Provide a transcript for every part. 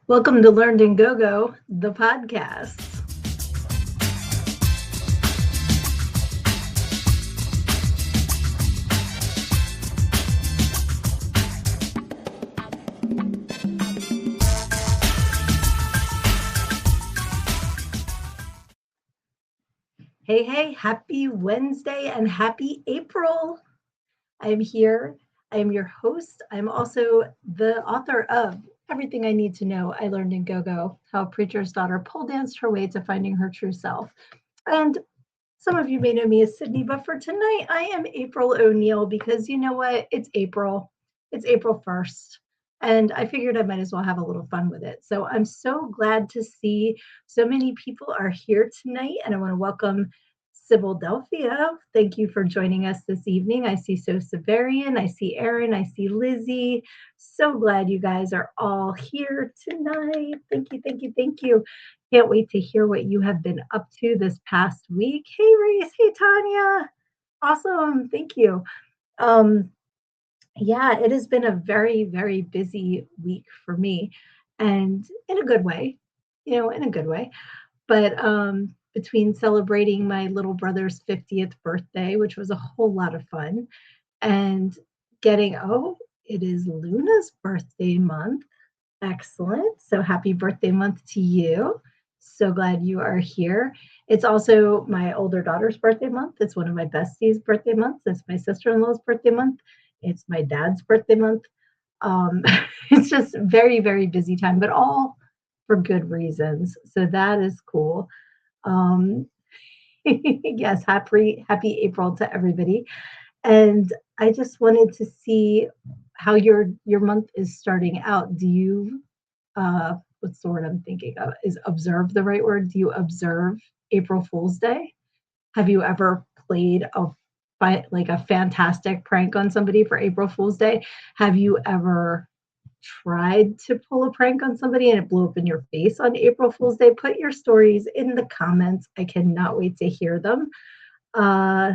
Welcome to Learned and Go Go, the podcast. Hey, happy Wednesday and happy April. I'm here. I am your host. I'm also the author of Everything I Need to Know I Learned in Go Go, How a Preacher's Daughter Pole Danced Her Way to Finding Her True Self. And some of you may know me as Sydnee, but for tonight, I am April O'Neil because you know what? It's April. It's April 1st. And I figured I might as well have a little fun with it. So I'm so glad to see so many people are here tonight. And I want to welcome Philadelphia. Thank you for joining us this evening. I see So Severian, I see Erin, I see Lizzie. So glad you guys are all here tonight. Thank you. Can't wait to hear what you have been up to this past week. Hey, Reese. Hey, Tanya. Awesome. Thank you. Um, yeah, it has been a very, very busy week for me and in a good way, in a good way. But between celebrating my little brother's 50th birthday, which was a whole lot of fun, and it is Luna's birthday month. Excellent. So happy birthday month to you. So glad you are here. It's also my older daughter's birthday month. It's one of my besties' birthday months. It's my sister-in-law's birthday month. It's my dad's birthday month. Um, it's just very, very busy time, but all for good reasons. So that is cool. Um, yes, happy April to everybody. And I just wanted to see how your month is starting out. Do you what's the word I'm thinking of? Is observe the right word? Do you observe April Fool's Day? Have you ever played like a fantastic prank on somebody for April Fool's Day? Have you ever tried to pull a prank on somebody and it blew up in your face on April Fool's Day? Put your stories in the comments. I cannot wait to hear them. Uh,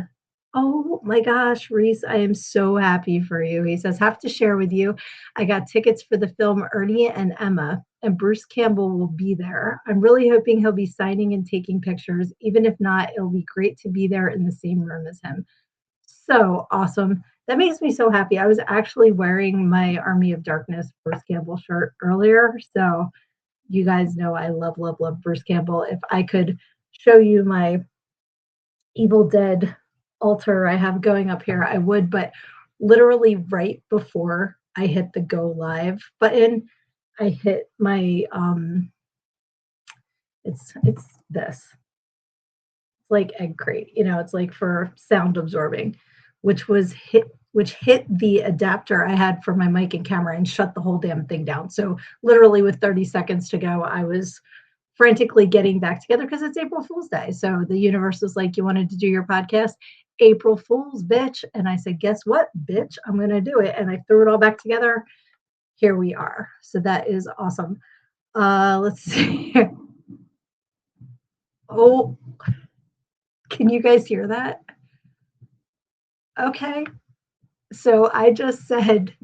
oh my gosh, Reese, I am so happy for you. He says, have to share with you. I got tickets for the film Ernie and Emma, and Bruce Campbell will be there. I'm really hoping he'll be signing and taking pictures. Even if not, it'll be great to be there in the same room as him. So awesome. That makes me so happy. I was actually wearing my Army of Darkness Bruce Campbell shirt earlier. So you guys know I love Bruce Campbell. If I could show you my Evil Dead altar I have going up here, I would, but literally right before I hit the go live button, I hit my it's this. It's like egg crate, it's like for sound absorbing, which hit the adapter I had for my mic and camera and shut the whole damn thing down. So literally with 30 seconds to go, I was frantically getting back together because it's April Fool's Day. So the universe was like, you wanted to do your podcast? April Fool's, bitch. And I said, guess what, bitch? I'm going to do it. And I threw it all back together. Here we are. So that is awesome. Let's see. Oh, can you guys hear that? Okay. So I just said,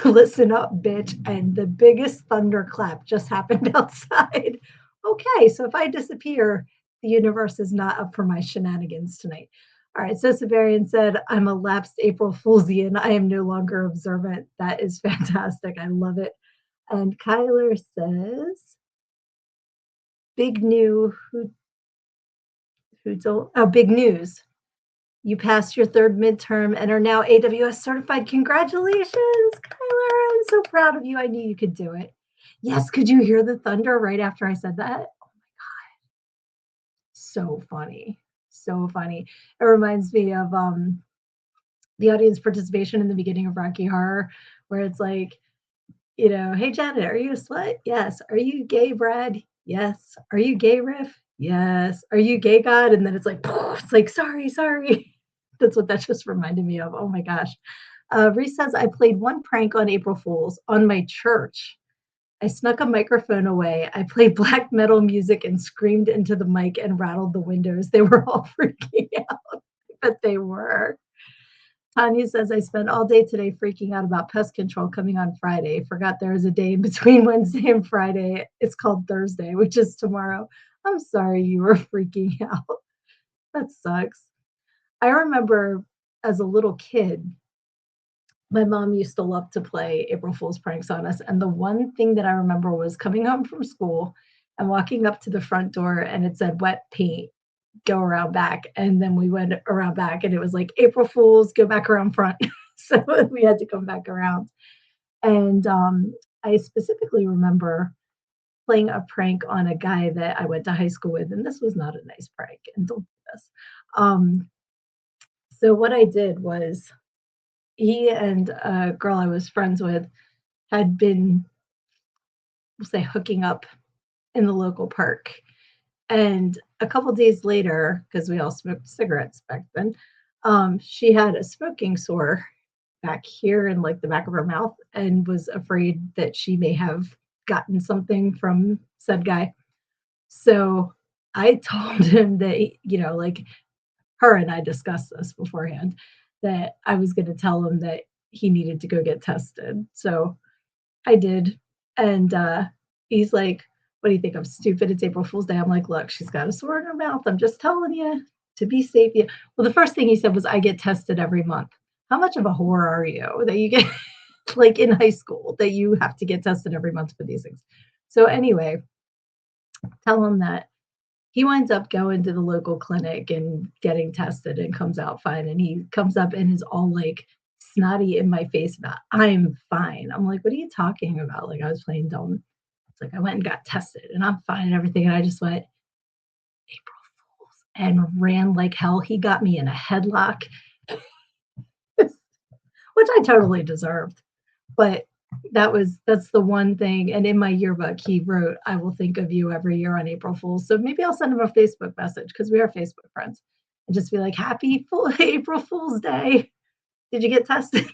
listen up, bitch. And the biggest thunderclap just happened outside. Okay. So if I disappear, the universe is not up for my shenanigans tonight. All right. So Severian said, I'm a lapsed April Foolsian. I am no longer observant. That is fantastic. I love it. And Kyler says, big new big news. You passed your third midterm and are now AWS certified. Congratulations, Kyler. I'm so proud of you. I knew you could do it. Yes, could you hear the thunder right after I said that? Oh my God. So funny. So funny. It reminds me of the audience participation in the beginning of Rocky Horror, where it's like, hey, Janet, are you a slut? Yes. Are you gay, Brad? Yes. Are you gay, Riff? Yes. Are you gay, God? And then it's like, sorry. That's what that just reminded me of. Oh my gosh. Reese says, I played one prank on April Fool's on my church. I snuck a microphone away. I played black metal music and screamed into the mic and rattled the windows. They were all freaking out, but they were. Tanya says, I spent all day today freaking out about pest control coming on Friday. Forgot there is a day in between Wednesday and Friday. It's called Thursday, which is tomorrow. I'm sorry you were freaking out. That sucks. I remember as a little kid, my mom used to love to play April Fool's pranks on us. And the one thing that I remember was coming home from school and walking up to the front door and it said wet paint, go around back. And then we went around back and it was like April Fools, go back around front. So we had to come back around. And I specifically remember playing a prank on a guy that I went to high school with. And this was not a nice prank. And don't do this. Um, so what I did was he and a girl I was friends with had been, we'll say, hooking up in the local park. And a couple days later, because we all smoked cigarettes back then, she had a smoking sore back here in like the back of her mouth and was afraid that she may have gotten something from said guy. So I told him that, like her and I discussed this beforehand, that I was going to tell him that he needed to go get tested. So I did. And he's like, what do you think? I'm stupid. It's April Fool's Day. I'm like, look, she's got a sore in her mouth. I'm just telling you to be safe. Yeah. Well, the first thing he said was, I get tested every month. How much of a whore are you that you get like in high school that you have to get tested every month for these things? So anyway, tell him that he winds up going to the local clinic and getting tested and comes out fine. And he comes up and is all like snotty in my face about, I'm fine. I'm like, what are you talking about? Like I was playing dumb. It's like I went and got tested and I'm fine and everything. And I just went, April Fools, and ran like hell. He got me in a headlock, which I totally deserved. But that's the one thing. And in my yearbook, he wrote, I will think of you every year on April Fool's. So maybe I'll send him a Facebook message because we are Facebook friends and just be like, happy April Fool's Day. Did you get tested?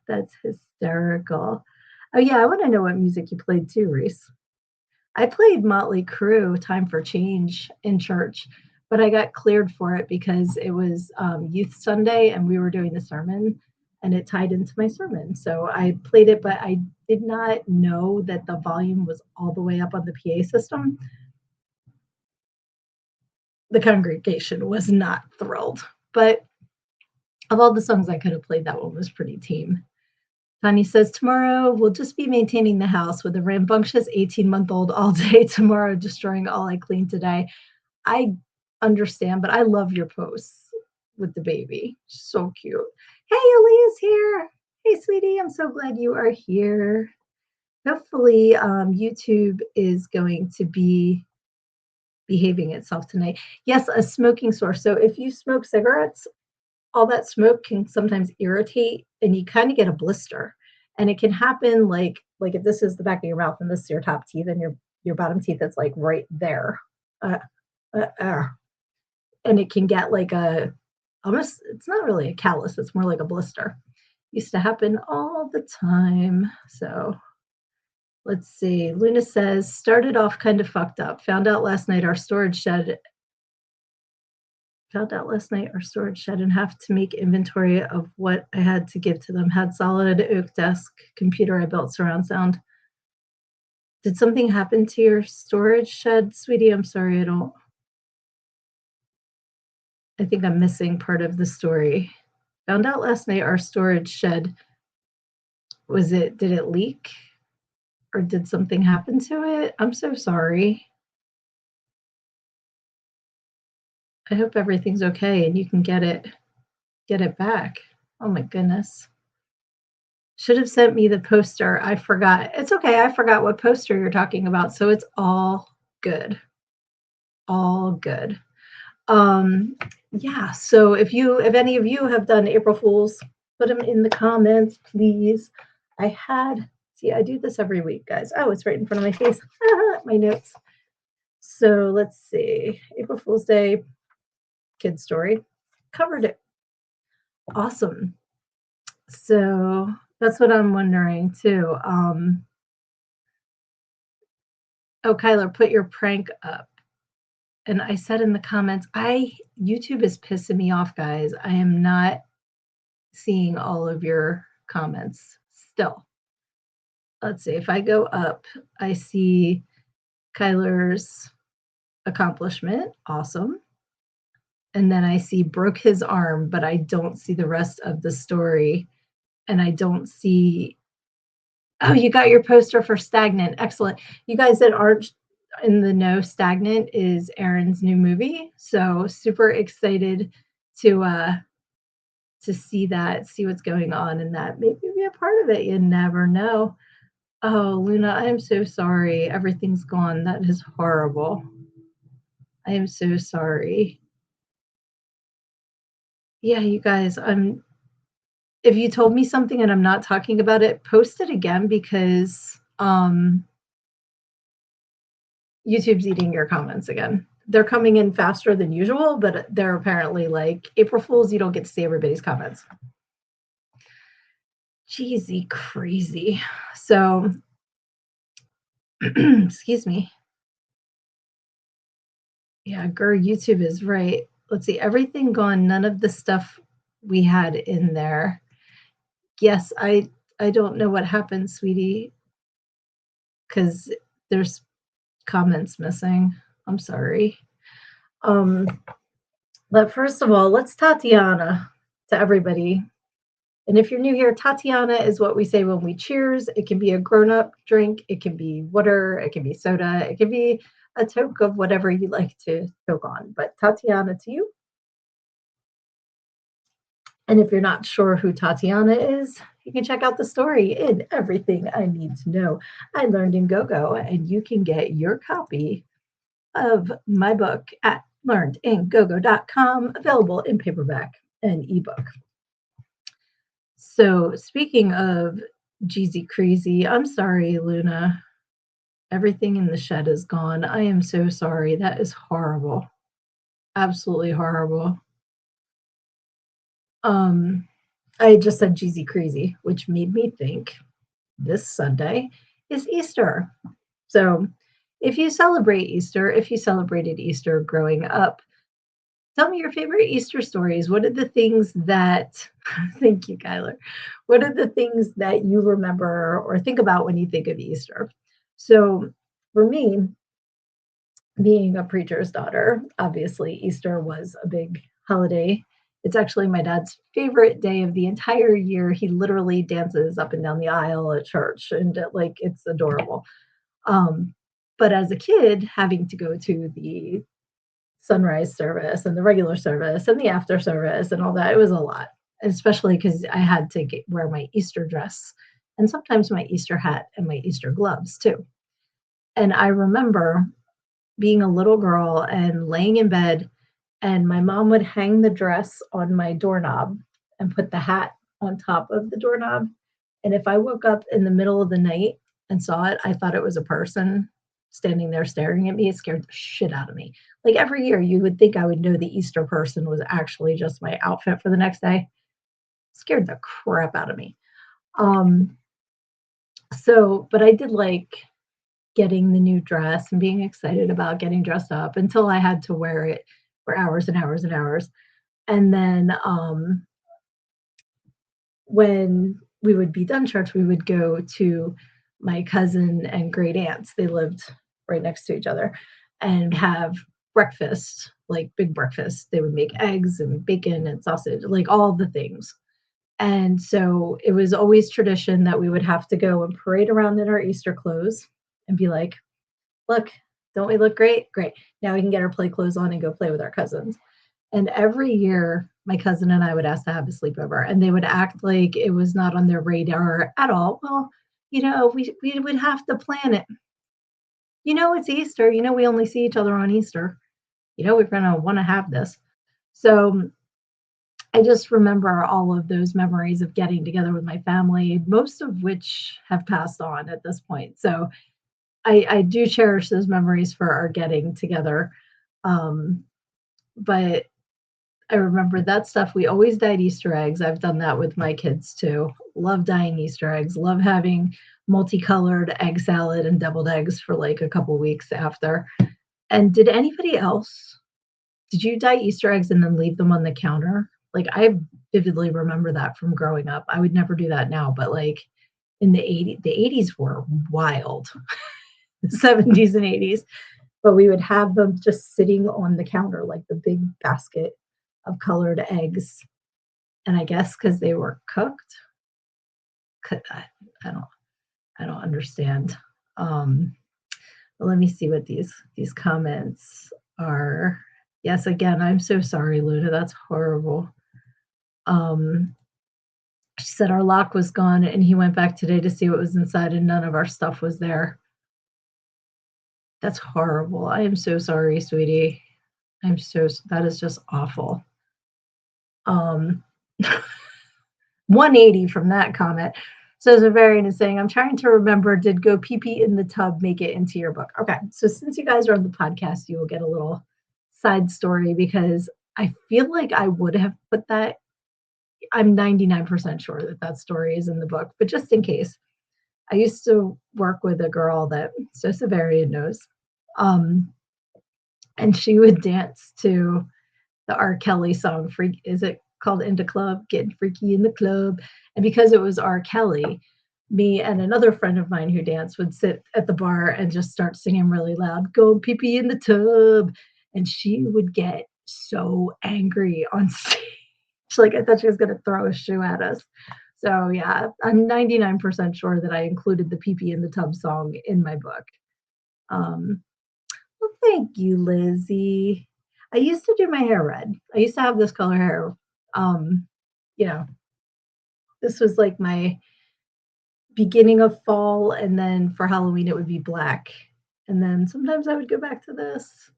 That's hysterical. Oh yeah, I want to know what music you played too, Reese. I played Motley Crue, Time for Change in church, but I got cleared for it because it was Youth Sunday and we were doing the sermon and it tied into my sermon. So I played it, but I did not know that the volume was all the way up on the PA system. The congregation was not thrilled, but of all the songs I could have played, that one was pretty tame. Tanya says, tomorrow we'll just be maintaining the house with a rambunctious 18-month-old all day tomorrow, destroying all I cleaned today. I understand, but I love your posts with the baby. So cute. Hey, Aaliyah's here. Hey, sweetie, I'm so glad you are here. Hopefully, YouTube is going to be behaving itself tonight. Yes, a smoking source. So if you smoke cigarettes, all that smoke can sometimes irritate and you kind of get a blister. And it can happen like if this is the back of your mouth and this is your top teeth and your bottom teeth, it's like right there. And it can get like almost, it's not really a callus, it's more like a blister. Used to happen all the time. So let's see. Luna says, started off kind of fucked up. Found out last night our storage shed and have to make inventory of what I had to give to them. Had solid oak desk, computer I built surround sound. Did something happen to your storage shed, sweetie? I'm sorry, I think I'm missing part of the story. Found out last night our storage shed, did it leak? Or did something happen to it? I'm so sorry. I hope everything's okay and you can get it back. Oh my goodness. Should have sent me the poster. I forgot. It's okay. I forgot what poster you're talking about. So it's all good. All good. Yeah. So if any of you have done April Fools, put them in the comments, please. I do this every week, guys. Oh, it's right in front of my face. My notes. So let's see. April Fool's Day kid story. Covered it. Awesome. So that's what I'm wondering too. Oh, Kyler, put your prank up. And I said in the comments, YouTube is pissing me off, guys. I am not seeing all of your comments still. Let's see, if I go up, I see Kyler's accomplishment. Awesome. And then I see broke his arm, but I don't see the rest of the story. And I don't see, oh, you got your poster for Stagnant. Excellent. You guys that aren't in the know, Stagnant is Aaron's new movie. So super excited to see that, see what's going on in that. Maybe be a part of it. You never know. Oh, Luna, I am so sorry. Everything's gone. That is horrible. I am so sorry. Yeah, you guys, if you told me something and I'm not talking about it, post it again because YouTube's eating your comments again. They're coming in faster than usual, but they're apparently like April Fools, you don't get to see everybody's comments. Jeezy crazy. So, excuse me. Yeah, YouTube is right. Let's see, everything gone, none of the stuff we had in there. Yes, I don't know what happened, sweetie, because there's comments missing. I'm sorry. But first of all, let's Tatiana to everybody. And if you're new here, Tatiana is what we say when we cheers. It can be a grown-up drink, it can be water, it can be soda, it can be a toke of whatever you like to choke on. But Tatiana to you. And if you're not sure who Tatiana is, you can check out the story in Everything I Need to Know. I Learned in Go-Go, and you can get your copy of my book at learnedingogo.com, available in paperback and ebook. So speaking of Jeezy Crazy, I'm sorry, Luna. Everything in the shed is gone. I am so sorry. That is horrible. Absolutely horrible. I just said Jeezy Crazy, which made me think this Sunday is Easter. So if you celebrate Easter, if you celebrated Easter growing up, tell me your favorite Easter stories. What are the things that, thank you, Kyler. What are the things that you remember or think about when you think of Easter? So for me, being a preacher's daughter, obviously Easter was a big holiday. It's actually my dad's favorite day of the entire year. He literally dances up and down the aisle at church, and like it's adorable. But as a kid, having to go to the sunrise service and the regular service and the after service and all that, it was a lot, especially because I had to wear my Easter dress and sometimes my Easter hat and my Easter gloves too. And I remember being a little girl and laying in bed, and my mom would hang the dress on my doorknob and put the hat on top of the doorknob. And if I woke up in the middle of the night and saw it, I thought it was a person standing there staring at me. It scared the shit out of me. Like every year, you would think I would know the Easter person was actually just my outfit for the next day. It scared the crap out of me. But I did like getting the new dress and being excited about getting dressed up until I had to wear it for hours and hours and hours. And then when we would be done church, we would go to my cousin and great aunts. They lived right next to each other and have breakfast, like big breakfast. They would make eggs and bacon and sausage, like all the things. And so it was always tradition that we would have to go and parade around in our Easter clothes and be like, look, don't we look great? Great. Now we can get our play clothes on and go play with our cousins. And every year, my cousin and I would ask to have a sleepover, and they would act like it was not on their radar at all. Well, we would have to plan it. It's Easter. We only see each other on Easter. We're going to want to have this. So I just remember all of those memories of getting together with my family, most of which have passed on at this point. So I do cherish those memories for our getting together. But I remember that stuff. We always dyed Easter eggs. I've done that with my kids too. Love dyeing Easter eggs. Love having multicolored egg salad and deviled eggs for like a couple weeks after. And did you dye Easter eggs and then leave them on the counter? Like, I vividly remember that from growing up. I would never do that now, but like in the 80s were wild. The 70s and 80s. But we would have them just sitting on the counter, like the big basket of colored eggs. And I guess because they were cooked, I don't, I don't understand. Um, Let me see what these comments are. Yes, again, I'm so sorry, Luna. That's horrible. Um, she said our lock was gone and he went back today to see what was inside and none of our stuff was there. That's horrible. I am so sorry, sweetie. That is just awful. Um, 180 from that comment. So Zavarian is saying, I'm trying to remember, did go pee pee in the tub make it into your book? Okay, so since you guys are on the podcast, you will get a little side story because I feel like I would have put that. I'm 99% sure that that story is in the book, but just in case, I used to work with a girl that so Zavarian knows. And she would dance to the R. Kelly song, Freak, is it called Into Club? Getting Freaky in the Club. And because it was R. Kelly, me and another friend of mine who danced would sit at the bar and just start singing really loud, go pee pee in the tub. And she would get so angry on stage. Like, I thought she was going to throw a shoe at us. So, yeah, I'm 99% sure that I included the pee pee in the tub song in my book. Well, thank you, Lizzie. I used to do my hair red. I used to have this color hair. Um, you know, this was like my beginning of fall, and then for Halloween it would be black. And then sometimes I would go back to this.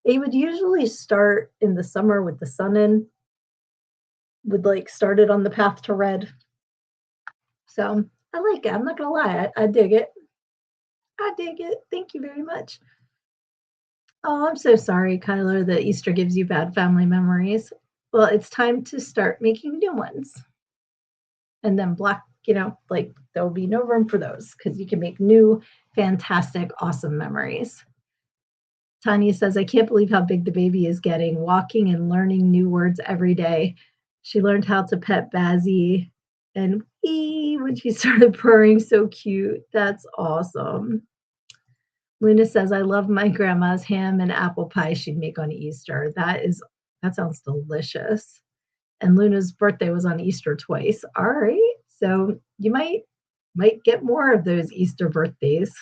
It would usually start in the summer with the sun in, would like start it on the path to red. So I like it. I'm not gonna lie, I dig it. I dig it. Thank you very much. Oh, I'm so sorry, Kyler, that Easter gives you bad family memories. Well, it's time to start making new ones. And then black, like there'll be no room for those because you can make new, fantastic, awesome memories. Tanya says, I can't believe how big the baby is getting, walking and learning new words every day. She learned how to pet Bazzy and wee when she started purring. So cute. That's awesome. Luna says, I love my grandma's ham and apple pie she'd make on Easter. That sounds delicious. And Luna's birthday was on Easter twice. All right. So you might get more of those Easter birthdays.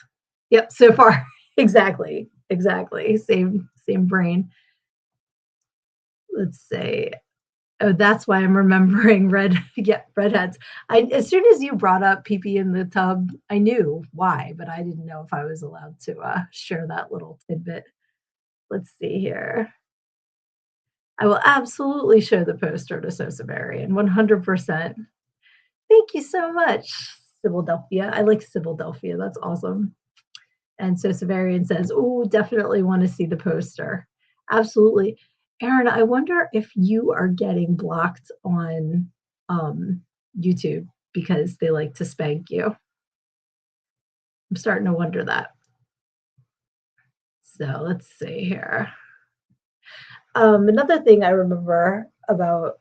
Yep, so far. Exactly. Same brain. Let's say, oh, that's why I'm remembering redheads. As soon as you brought up pee pee in the tub, I knew why, but I didn't know if I was allowed to share that little tidbit. Let's see here. I will absolutely show the poster to Sosavarian, 100%. Thank you so much, Sibyldelphia. I like Sibyldelphia. That's awesome. And Sosavarian says, oh, definitely want to see the poster. Absolutely. Aaron, I wonder if you are getting blocked on YouTube because they like to spank you. I'm starting to wonder that. So let's see here. Another thing I remember about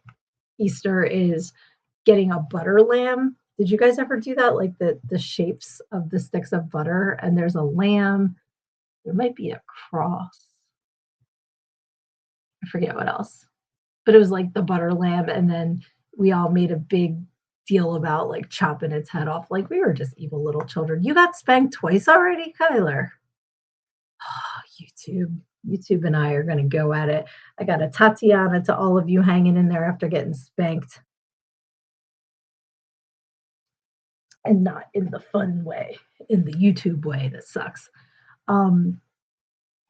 Easter is getting a butter lamb. Did you guys ever do that? Like the shapes of the sticks of butter, and there's a lamb. There might be a cross. I forget what else. But it was like the butter lamb, and then we all made a big deal about like chopping its head off. Like we were just evil little children. You got spanked twice already, Kyler. Oh, YouTube and I are going to go at it. I got a Tatiana to all of you hanging in there after getting spanked. And not in the fun way, in the YouTube way that sucks. I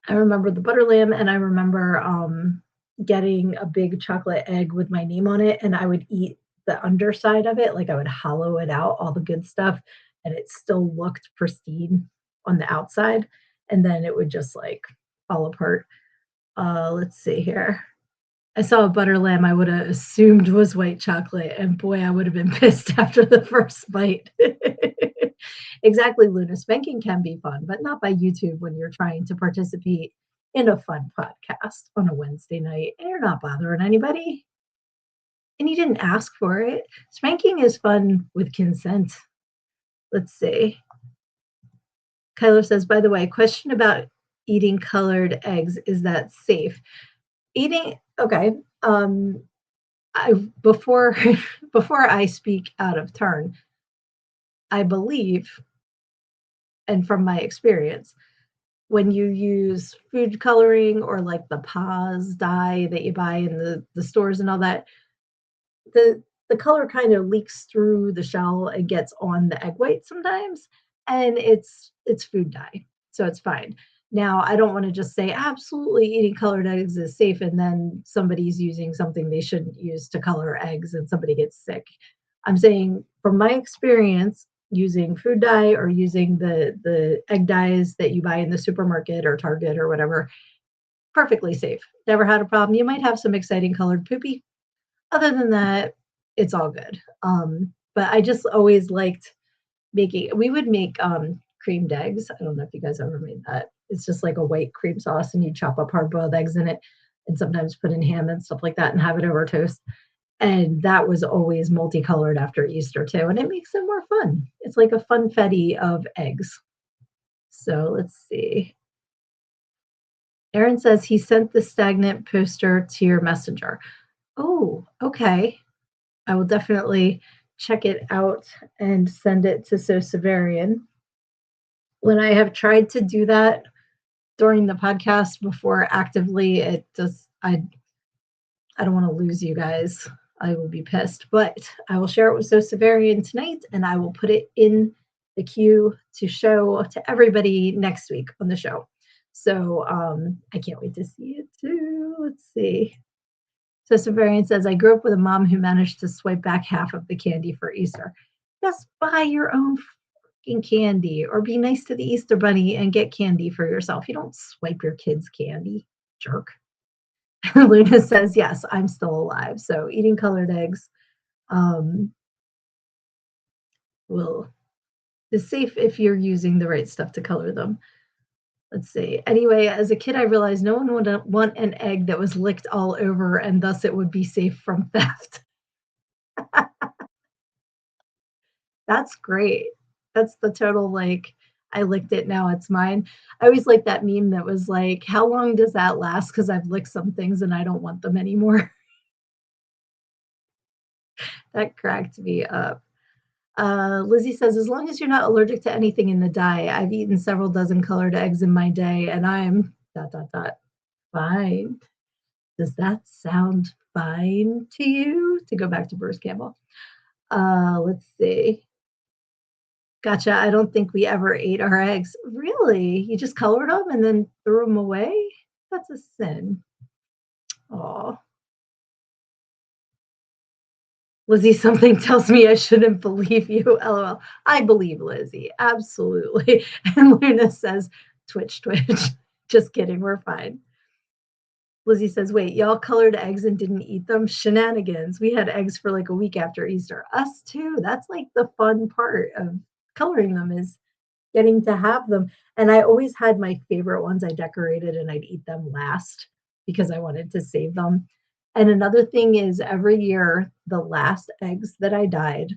remember the butter lamb, and I remember getting a big chocolate egg with my name on it, and I would eat the underside of it, like I would hollow it out, all the good stuff, and it still looked pristine on the outside, and then it would just like fall apart. Let's see here. I saw a butter lamb I would have assumed was white chocolate, and boy, I would have been pissed after the first bite. Exactly, Luna. Spanking can be fun, but not by YouTube when you're trying to participate in a fun podcast on a Wednesday night, and you're not bothering anybody, and you didn't ask for it. Spanking is fun with consent. Let's see. Kyler says, by the way, question about eating colored eggs. Is that safe? Eating, okay. I before before I speak out of turn, I believe, and from my experience, when you use food coloring or like the Paz dye that you buy in the stores and all that, the the color kind of leaks through the shell and gets on the egg white sometimes, and it's food dye, so it's fine. Now, I don't want to just say absolutely eating colored eggs is safe, and then somebody's using something they shouldn't use to color eggs, and somebody gets sick. I'm saying from my experience using food dye or using the egg dyes that you buy in the supermarket or Target or whatever, perfectly safe. Never had a problem. You might have some exciting colored poopy, other than that, it's all good. But I just always liked making we would make, creamed eggs. I don't know if you guys ever made that. It's just like a white cream sauce, and you chop up hard-boiled eggs in it, and sometimes put in ham and stuff like that and have it over toast, and that was always multicolored after Easter too, and it makes it more fun. It's like a funfetti of eggs. So, let's see. Aaron says he sent the stagnant poster to your messenger. Oh, okay. I will definitely check it out and send it to So Severian. When I have tried to do that during the podcast before actively, it just I don't want to lose you guys. I will be pissed, but I will share it with So Severian tonight, and I will put it in the queue to show to everybody next week on the show. So I can't wait to see it too. Let's see. So Severian says, I grew up with a mom who managed to swipe back half of the candy for Easter. Just buy your own fucking candy or be nice to the Easter bunny and get candy for yourself. You don't swipe your kids' candy, jerk. Luna says, yes, I'm still alive. So eating colored eggs um, will is safe if you're using the right stuff to color them. Let's see. Anyway, as a kid, I realized no one would want an egg that was licked all over, and thus it would be safe from theft. That's great. That's the total, like, I licked it, now it's mine. I always like that meme that was like, how long does that last? Because I've licked some things and I don't want them anymore. That cracked me up. Lizzie says, as long as you're not allergic to anything in the dye, I've eaten several dozen colored eggs in my day and I'm dot dot dot fine. Does that sound fine to you? To go back to Bruce Campbell. Let's see. Gotcha. I don't think we ever ate our eggs. Really? You just colored them and then threw them away? That's a sin. Oh, Lizzie, something tells me I shouldn't believe you. LOL. I believe Lizzie. Absolutely. And Luna says, Twitch, Twitch. Just kidding. We're fine. Lizzie says, wait, y'all colored eggs and didn't eat them? Shenanigans. We had eggs for like a week after Easter. Us too. That's like the fun part of coloring them is getting to have them. And I always had my favorite ones I decorated and I'd eat them last because I wanted to save them. And another thing is every year, the last eggs that I dyed,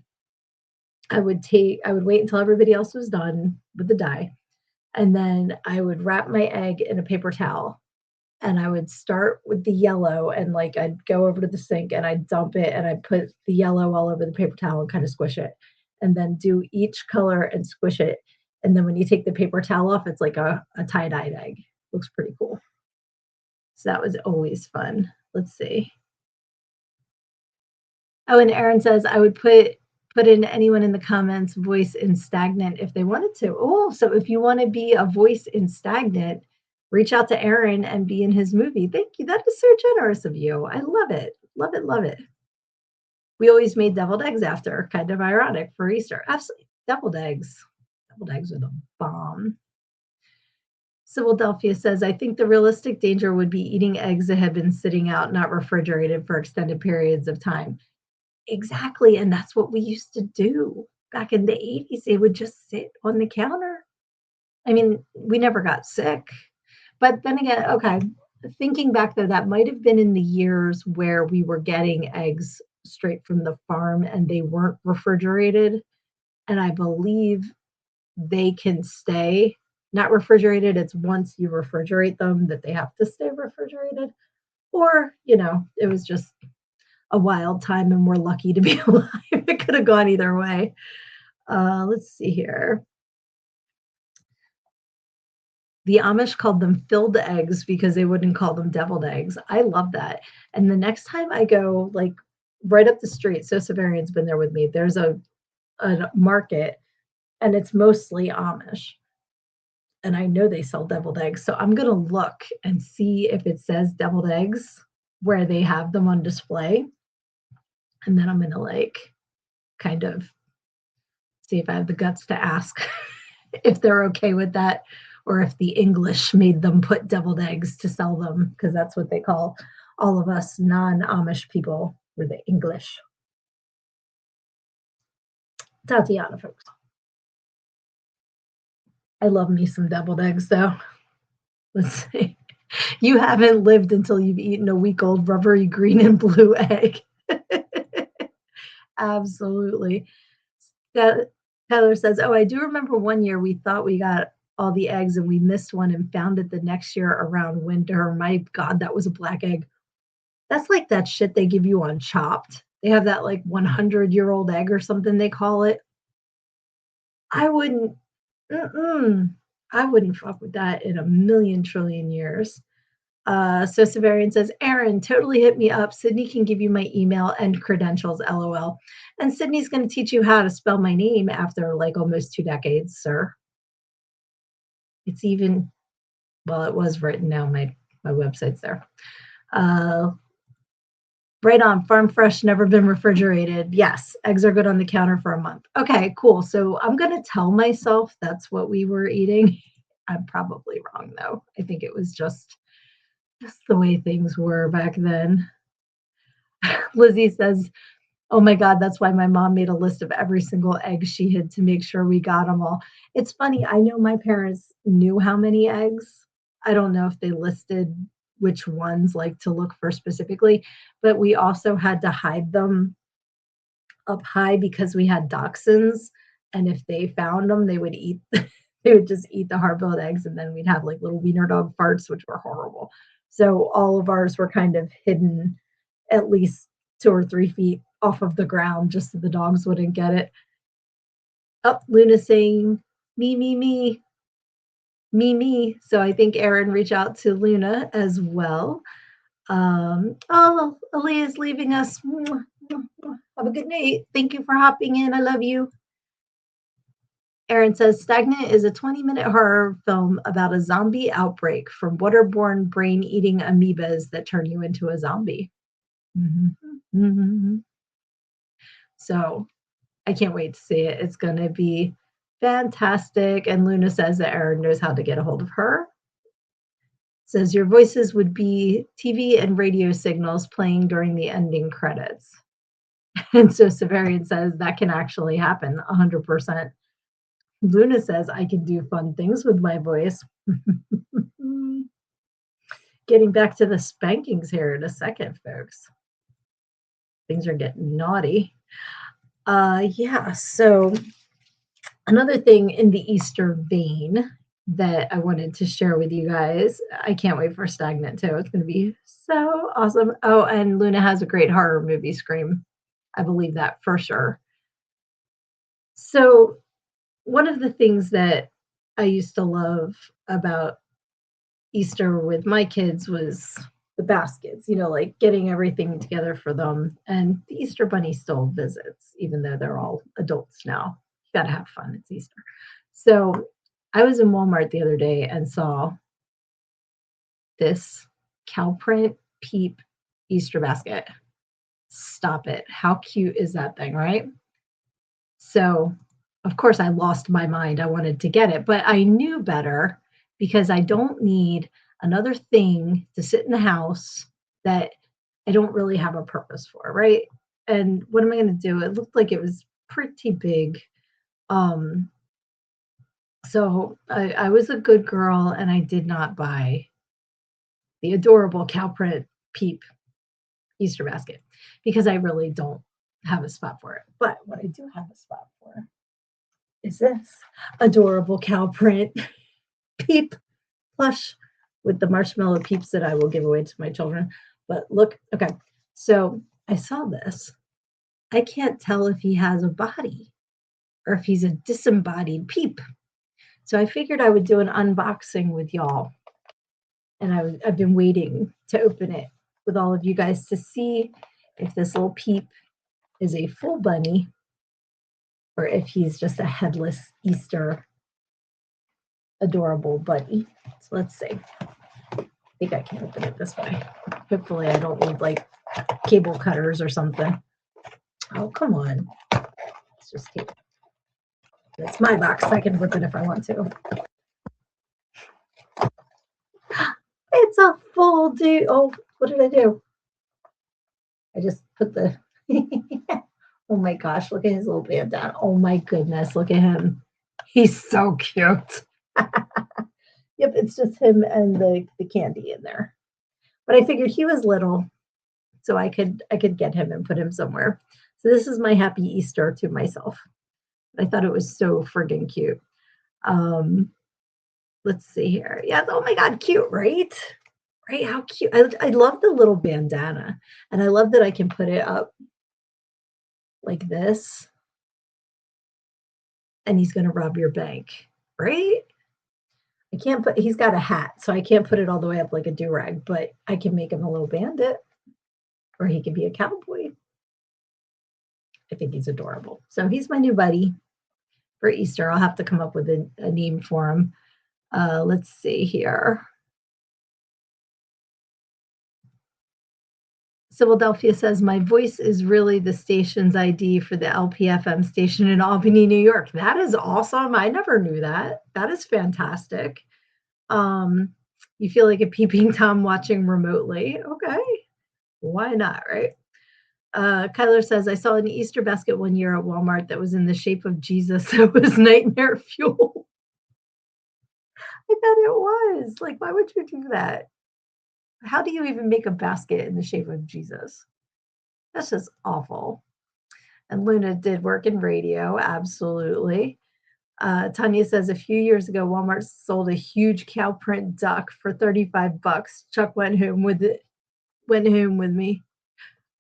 I would wait until everybody else was done with the dye. And then I would wrap my egg in a paper towel and I would start with the yellow and like I'd go over to the sink and I'd dump it and I'd put the yellow all over the paper towel and kind of squish it and then do each color and squish it. And then when you take the paper towel off, it's like a tie-dyed egg. Looks pretty cool. So that was always fun. Let's see. Oh, and Aaron says I would put in anyone in the comments voice in stagnant if they wanted to. Oh, so if you want to be a voice in stagnant, reach out to Aaron and be in his movie. Thank you. That is so generous of you. I love it. Love it. Love it. We always made deviled eggs after, kind of ironic for Easter. Absolutely. Deviled eggs. Deviled eggs with a bomb. Philadelphia says, I think the realistic danger would be eating eggs that have been sitting out, not refrigerated for extended periods of time. Exactly. And that's what we used to do back in the 80s. They would just sit on the counter. I mean, we never got sick, But then again, okay, thinking back though, that might have been in the years where we were getting eggs straight from the farm and they weren't refrigerated. And I believe they can stay not refrigerated. It's once you refrigerate them that they have to stay refrigerated. Or, it was just a wild time and we're lucky to be alive. It could have gone either way. Let's see here. The Amish called them filled eggs because they wouldn't call them deviled eggs. I love that. And the next time I go, like right up the street, so Severian's been there with me, there's a market and it's mostly Amish. And I know they sell deviled eggs. So I'm going to look and see if it says deviled eggs where they have them on display. And then I'm going to kind of see if I have the guts to ask if they're okay with that or if the English made them put deviled eggs to sell them, because that's what they call all of us non-Amish people. We're the English. Tatiana, folks. I love me some deviled eggs, though. Let's see. You haven't lived until you've eaten a week-old rubbery green and blue egg. Absolutely. Tyler says, oh, I do remember one year we thought we got all the eggs and we missed one and found it the next year around winter. My God, that was a black egg. That's like that shit they give you on Chopped. They have that 100-year-old egg or something they call it. I wouldn't fuck with that in a million trillion years. So Severian says, Aaron, totally hit me up. Sydnee can give you my email and credentials, LOL. And Sydnee's going to teach you how to spell my name after almost 2 decades, sir. It's even, well, it was written now. My website's there. Right on, farm fresh, never been refrigerated. Yes, eggs are good on the counter for a month. Okay, cool. So I'm going to tell myself that's what we were eating. I'm probably wrong, though. I think it was just the way things were back then. Lizzie says, oh my God, that's why my mom made a list of every single egg she hid to make sure we got them all. It's funny. I know my parents knew how many eggs. I don't know if they listed which ones to look for specifically, but we also had to hide them up high because we had dachshunds. And if they found them, they would eat, they would just eat the hard-boiled eggs. And then we'd have little wiener dog farts, which were horrible. So all of ours were kind of hidden at least 2 or 3 feet off of the ground just so the dogs wouldn't get it. Oh, Luna saying, me, me, me, me, me. So I think Aaron reached out to Luna as well. Oh, Aaliyah's leaving us. Have a good night. Thank you for hopping in. I love you. Aaron says, Stagnant is a 20-minute horror film about a zombie outbreak from waterborne brain-eating amoebas that turn you into a zombie. Mm-hmm. Mm-hmm. So I can't wait to see it. It's going to be fantastic. And Luna says that Aaron knows how to get a hold of her. Says your voices would be TV and radio signals playing during the ending credits. And so Severian says that can actually happen 100%. Luna says I can do fun things with my voice. Getting back to the spankings here in a second, folks. Things are getting naughty. Yeah, so another thing in the Easter vein that I wanted to share with you guys. I can't wait for Stagnant too. It's going to be so awesome. Oh, and Luna has a great horror movie, Scream. I believe that for sure. So one of the things that I used to love about Easter with my kids was the baskets, getting everything together for them. And the Easter Bunny still visits, even though they're all adults now. You got to have fun. It's Easter. So I was in Walmart the other day and saw this cow print Peep Easter basket. Stop it. How cute is that thing, right? So, of course, I lost my mind. I wanted to get it, but I knew better because I don't need another thing to sit in the house that I don't really have a purpose for, right? And what am I going to do? It looked like it was pretty big. So I was a good girl and I did not buy the adorable cow print Peep Easter basket because I really don't have a spot for it. But what I do have a spot for is this adorable cow print Peep plush with the marshmallow Peeps that I will give away to my children. But look, okay, so I saw this. I can't tell if he has a body or if he's a disembodied Peep. So I figured I would do an unboxing with y'all. And I've been waiting to open it with all of you guys to see if this little Peep is a full bunny or if he's just a headless Easter adorable bunny. So let's see. I think I can open it this way. Hopefully I don't need like cable cutters or something. Oh, come on. It's just tape. It's my box. I can rip it if I want to. It's a full dude. Oh, what did I do? I just put the oh my gosh, look at his little bandana. Oh my goodness, look at him. He's so cute. Yep, it's just him and the candy in there. But I figured he was little, so I could get him and put him somewhere. So this is my happy Easter to myself. I thought it was so friggin' cute. Let's see here. Yeah, oh my god, cute, right? Right, how cute. I love the little bandana. And I love that I can put it up like this. And he's gonna rob your bank, right? I can't put he's got a hat, so I can't put it all the way up like a do-rag, but I can make him a little bandit, or he could be a cowboy. I think he's adorable. So he's my new buddy for Easter. I'll have to come up with a name for him. Let's see here. Philadelphia says, my voice is really the station's ID for the LPFM station in Albany, New York. That is awesome. I never knew that. That is fantastic. You feel like a peeping Tom watching remotely. Okay. Why not, right? Kyler says, I saw an Easter basket one year at Walmart that was in the shape of Jesus. It was nightmare fuel. I thought it was. Like, why would you do that? How do you even make a basket in the shape of Jesus? That's just awful. And Luna did work in radio, absolutely. Tanya says a few years ago, Walmart sold a huge cow print duck for $35. Chuck went home with it. Went home with me.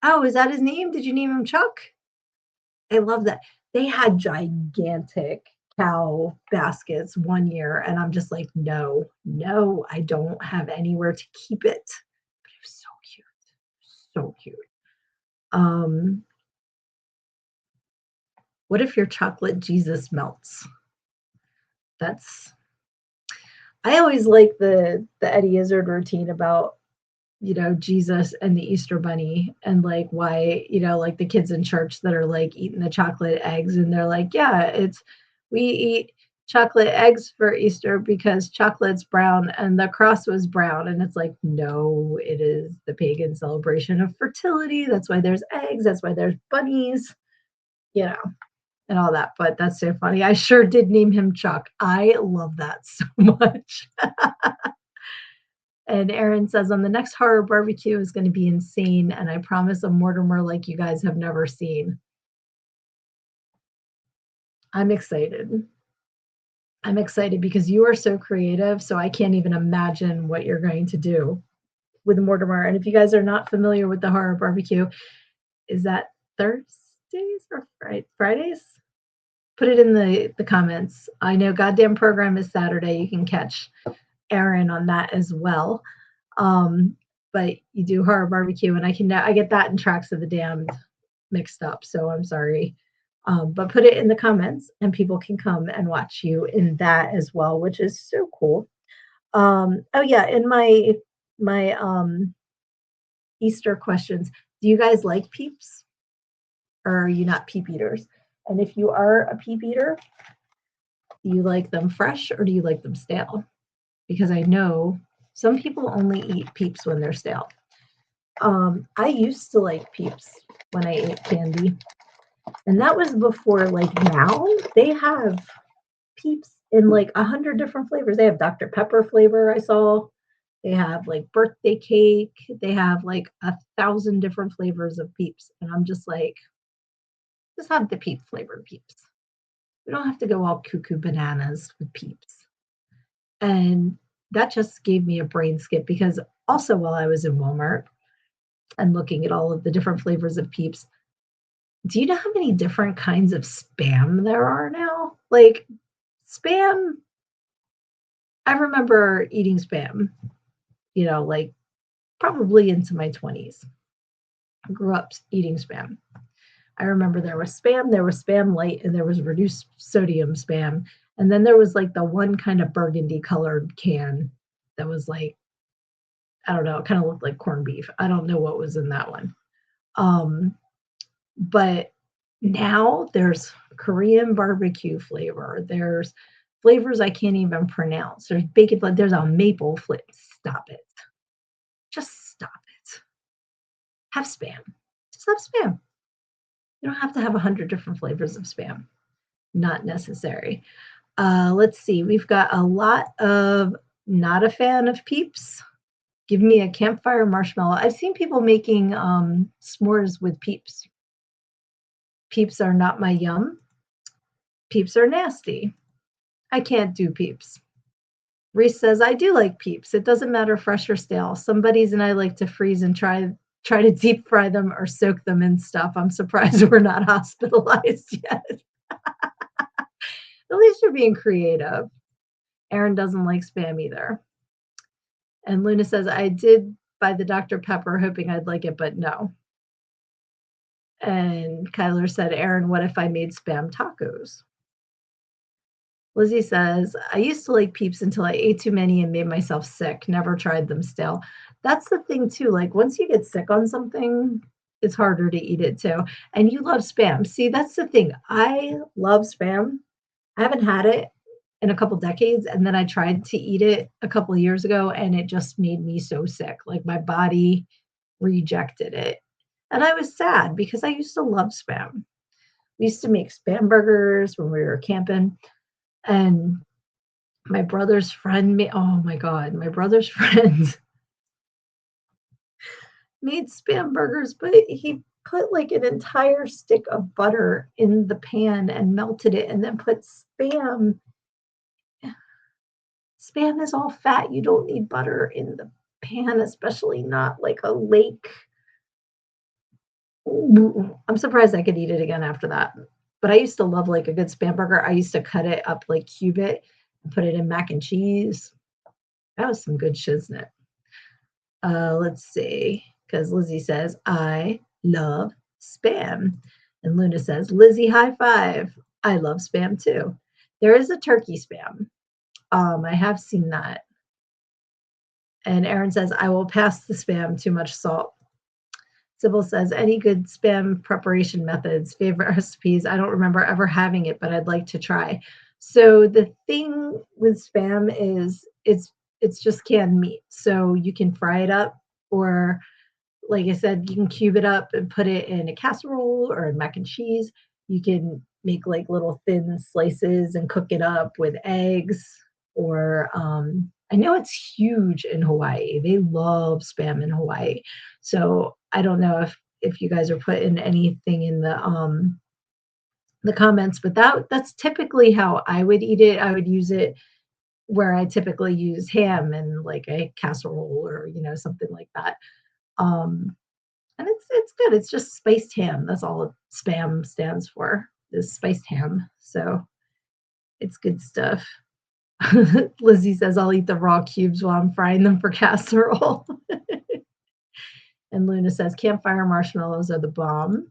Oh, is that his name? Did you name him Chuck? I love that. They had gigantic cow baskets one year, and I'm just like, no, I don't have anywhere to keep it. But it was so cute. So cute. What if your chocolate Jesus melts? I always like the Eddie Izzard routine about Jesus and the Easter bunny and like why, like the kids in church that are like eating the chocolate eggs and they're like, yeah, we eat chocolate eggs for Easter because chocolate's brown and the cross was brown. And it's like, no, it is the pagan celebration of fertility. That's why there's eggs. That's why there's bunnies, and all that. But that's so funny. I sure did name him Chuck. I love that so much. And Erin says, on the next horror barbecue is going to be insane. And I promise a Mortimer like you guys have never seen. I'm excited. I'm excited because you are so creative. So I can't even imagine what you're going to do with Mortimer. And if you guys are not familiar with the horror barbecue, is that Thursdays or Fridays? Put it in the comments. I know goddamn program is Saturday. You can catch Erin on that as well. But you do horror barbecue, and I get that and Tracks of the Damned mixed up, so I'm sorry. But put it in the comments, and people can come and watch you in that as well, which is so cool. Oh yeah, in my Easter questions, do you guys like Peeps, or are you not Peep eaters? And if you are a Peep eater, do you like them fresh or do you like them stale? Because I know some people only eat Peeps when they're stale. I used to like Peeps when I ate candy. And that was before, like now, they have Peeps in like 100 different flavors. They have Dr. Pepper flavor, I saw. They have like birthday cake. They have like 1,000 different flavors of Peeps. And I'm just like, just have the Peeps flavored Peeps. We don't have to go all cuckoo bananas with Peeps. And that just gave me a brain skip because also while I was in Walmart and looking at all of the different flavors of Peeps, do you know how many different kinds of spam there are now? Like spam, I remember eating spam, like probably into my 20s. I grew up eating spam. I remember there was spam light, and there was reduced sodium spam. And then there was like the one kind of burgundy colored can that was like, I don't know, it kind of looked like corned beef. I don't know what was in that one. Um, but now there's Korean barbecue flavor. There's flavors I can't even pronounce. There's bacon, there's a maple flavor. Stop it. Just stop it. Have spam. Just have spam. You don't have to have 100 different flavors of spam. Not necessary. Let's see. We've got a lot of not a fan of Peeps. Give me a campfire marshmallow. I've seen people making s'mores with Peeps. Peeps are not my yum. Peeps are nasty. I can't do Peeps. Reese says, I do like Peeps. It doesn't matter fresh or stale. Some buddies and I like to freeze and try to deep fry them or soak them in stuff. I'm surprised we're not hospitalized yet. At least you're being creative. Aaron doesn't like spam either. And Luna says, I did buy the Dr. Pepper hoping I'd like it, but no. And Kyler said, Aaron, what if I made spam tacos? Lizzie says, I used to like Peeps until I ate too many and made myself sick. Never tried them still. That's the thing too. Like once you get sick on something, it's harder to eat it too. And you love spam. See, that's the thing. I love spam. I haven't had it in a couple decades, and then I tried to eat it a couple of years ago, and it just made me so sick. Like my body rejected it. And I was sad because I used to love spam. We used to make spam burgers when we were camping. And my brother's friend made, oh my God, my brother's friend made spam burgers, but he put like an entire stick of butter in the pan and melted it and then put spam. Spam is all fat. You don't need butter in the pan, especially not like a lake. I'm surprised I could eat it again after that. But I used to love like a good spam burger. I used to cut it up, like cube it, and put it in mac and cheese. That was some good shiznit. Let's see, because Lizzie says, I love spam. And Luna says, Lizzie, high five. I love spam too. There is a turkey spam. I have seen that. And Aaron says, I will pass the spam, too much salt. Sybil says, any good spam preparation methods, favorite recipes? I don't remember ever having it, but I'd like to try. So the thing with spam is it's just canned meat. So you can fry it up, or like I said, you can cube it up and put it in a casserole or in mac and cheese. You can make like little thin slices and cook it up with eggs, or I know it's huge in Hawaii. They love spam in Hawaii. So I don't know if you guys are putting anything in the comments, but that's typically how I would eat it. I would use it where I typically use ham in like a casserole or something like that. And it's good. It's just spiced ham. That's all spam stands for, is spiced ham. So it's good stuff. Lizzie says, I'll eat the raw cubes while I'm frying them for casserole. And Luna says, campfire marshmallows are the bomb.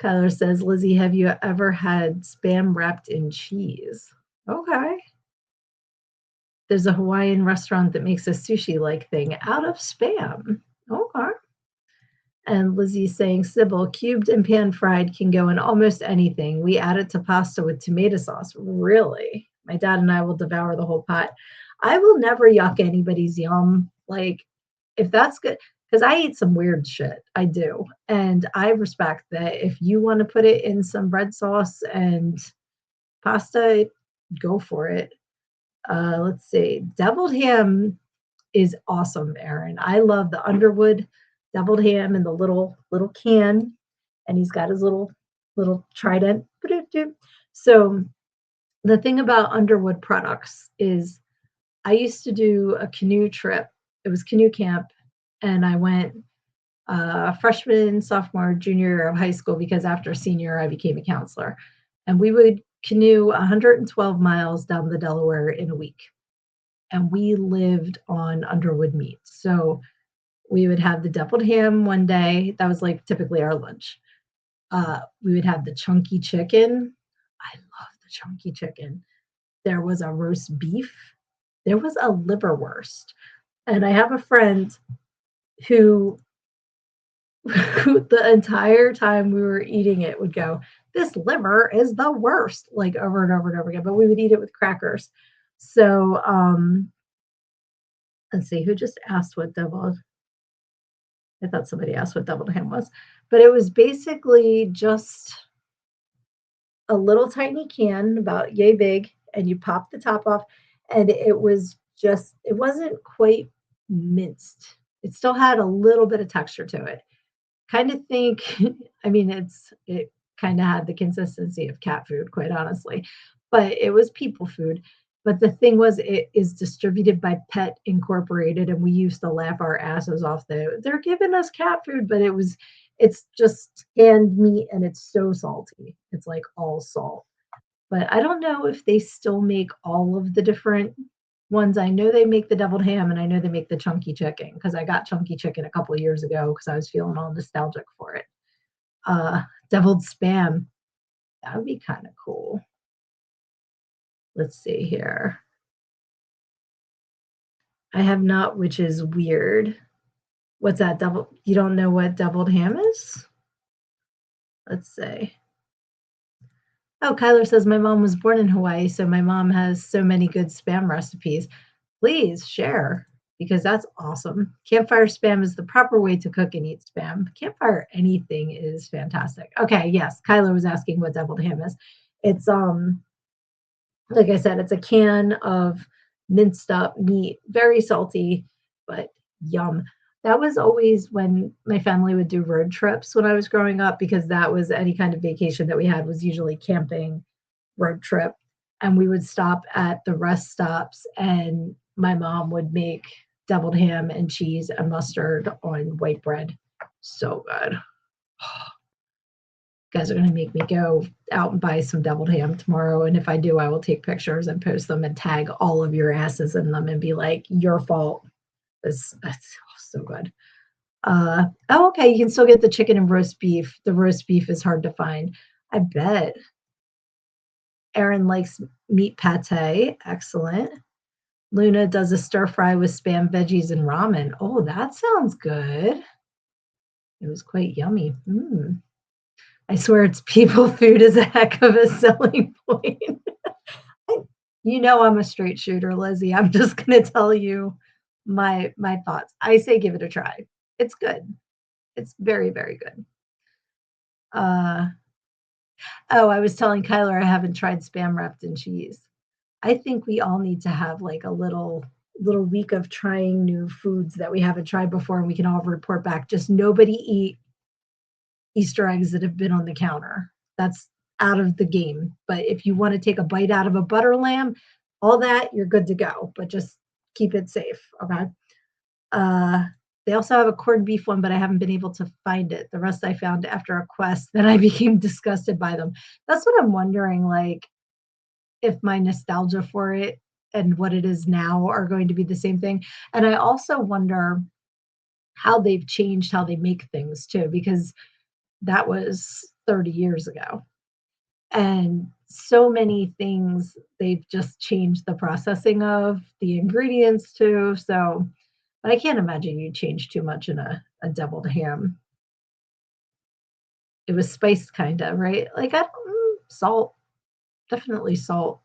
Kyler says, Lizzie, have you ever had spam wrapped in cheese? Okay. There's a Hawaiian restaurant that makes a sushi-like thing out of spam. Okay. And Lizzie's saying, Sybil, cubed and pan fried can go in almost anything. We add it to pasta with tomato sauce. Really? My dad and I will devour the whole pot. I will never yuck anybody's yum. Like, if that's good, because I eat some weird shit. I do. And I respect that if you want to put it in some bread sauce and pasta, go for it. Let's see. Deviled ham is awesome, Aaron. I love the Underwood deviled ham in the little can, and he's got his little trident. So the thing about Underwood products is I used to do a canoe trip. It was canoe camp, and I went freshman, sophomore, junior year of high school because after senior I became a counselor, and we would canoe 112 miles down the Delaware in a week, and we lived on Underwood meat. So we would have the deviled ham one day. That was like typically our lunch. We would have the chunky chicken. I love the chunky chicken. There was a roast beef. There was a liverwurst. And I have a friend who, who the entire time we were eating it would go, "This liver is the worst," like over and over and over again. But we would eat it with crackers. So let's see, who just asked what deviled? I thought somebody asked what deviled ham was, but it was basically just a little tiny can about yay big, and you pop the top off, and it wasn't quite minced. It still had a little bit of texture to it. Kind of think, I mean, it kind of had the consistency of cat food, quite honestly, but it was people food. But the thing was, it is distributed by Pet Incorporated, and we used to laugh our asses off. They're giving us cat food, but it's just canned meat, and it's so salty. It's like all salt. But I don't know if they still make all of the different ones. I know they make the deviled ham, and I know they make the chunky chicken because I got chunky chicken a couple of years ago because I was feeling all nostalgic for it. Uh, Deviled spam, that would be kind of cool. Let's see here. I have not, which is weird. What's that? You don't know what deviled ham is? Let's see. Oh, Kyler says my mom was born in Hawaii, so my mom has so many good spam recipes. Please share because that's awesome. Campfire spam is the proper way to cook and eat spam. Campfire anything is fantastic. Okay, yes, Kyler was asking what deviled ham is. It's like I said, it's a can of minced up meat, very salty, but yum. That was always when my family would do road trips when I was growing up because that was any kind of vacation that we had was usually camping road trip. And we would stop at the rest stops and my mom would make deviled ham and cheese and mustard on white bread. So good. You guys are going to make me go out and buy some deviled ham tomorrow. And if I do, I will take pictures and post them and tag all of your asses in them and be like, your fault. That's so good. Oh, okay. You can still get the chicken and roast beef. The roast beef is hard to find. I bet. Erin likes meat pate. Excellent. Luna does a stir fry with spam, veggies, and ramen. Oh, that sounds good. It was quite yummy. I swear it's people food is a heck of a selling point. You know I'm a straight shooter, Lizzie. I'm just going to tell you my thoughts. I say give it a try. It's good. It's very, very good. Oh, I was telling Kyler I haven't tried spam wrapped in cheese. I think we all need to have like a little week of trying new foods that we haven't tried before, and we can all report back. Just nobody eat Easter eggs that have been on the counter. That's out of the game. But if you want to take a bite out of a butter lamb, all that, you're good to go. But just keep it safe. Okay. They also have a corned beef one, but I haven't been able to find it. The rest I found after a quest. Then I became disgusted by them. That's what I'm wondering. Like, if my nostalgia for it and what it is now are going to be the same thing. And I also wonder how they've changed how they make things too, because that was 30 years ago. And so many things they've just changed the processing of the ingredients too. So, but I can't imagine you change too much in a deviled ham. It was spiced kind of, right? Like salt, definitely salt.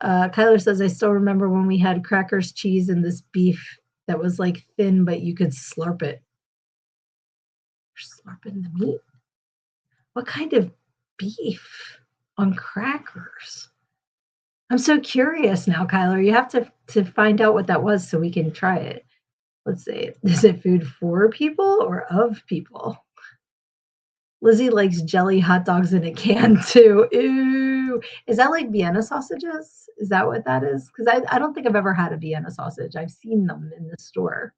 Kyler says, I still remember when we had crackers, cheese, and this beef that was like thin, but you could slurp it. You're slurping the meat. What kind of beef on crackers? I'm so curious now, Kyler. You have to find out what that was so we can try it. Let's see. Is it food for people or of people? Lizzie likes jelly hot dogs in a can too. Ew. Is that like Vienna sausages? Is that what that is? Because I don't think I've ever had a Vienna sausage. I've seen them in the store.